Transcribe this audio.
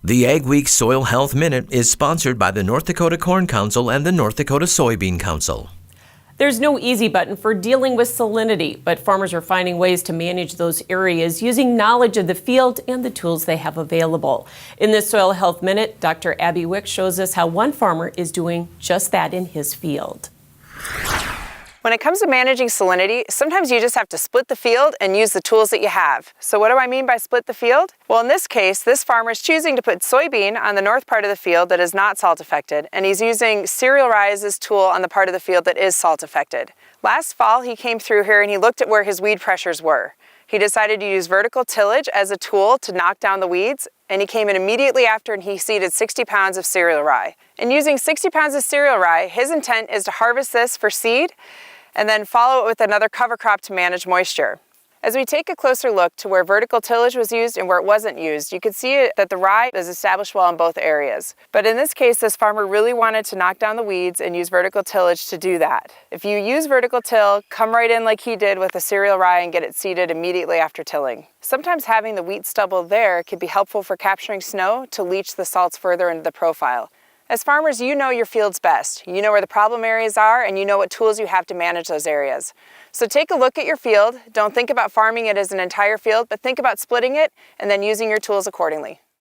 The Ag Week Soil Health Minute is sponsored by the North Dakota Corn Council and the North Dakota Soybean Council. There's no easy button for dealing with salinity, but farmers are finding ways to manage those areas using knowledge of the field and the tools they have available. In this Soil Health Minute, Dr. Abbey Wick shows us how one farmer is doing just that in his field. When it comes to managing salinity, sometimes you just have to split the field and use the tools that you have. So what do I mean by split the field? Well, in this case, this farmer is choosing to put soybean on the north part of the field that is not salt affected, and he's using cereal rye as his tool on the part of the field that is salt affected. Last fall, he came through here and he looked at where his weed pressures were. He decided to use vertical tillage as a tool to knock down the weeds, and he came in immediately after and he seeded 60 pounds of cereal rye. And using 60 pounds of cereal rye, his intent is to harvest this for seed and then follow it with another cover crop to manage moisture. As we take a closer look to where vertical tillage was used and where it wasn't used, you can see that the rye is established well in both areas. But in this case, this farmer really wanted to knock down the weeds and use vertical tillage to do that. If you use vertical till, come right in like he did with the cereal rye and get it seeded immediately after tilling. Sometimes having the wheat stubble there can be helpful for capturing snow to leach the salts further into the profile. As farmers, you know your fields best. You know where the problem areas are, and you know what tools you have to manage those areas. So take a look at your field. Don't think about farming it as an entire field, but think about splitting it and then using your tools accordingly.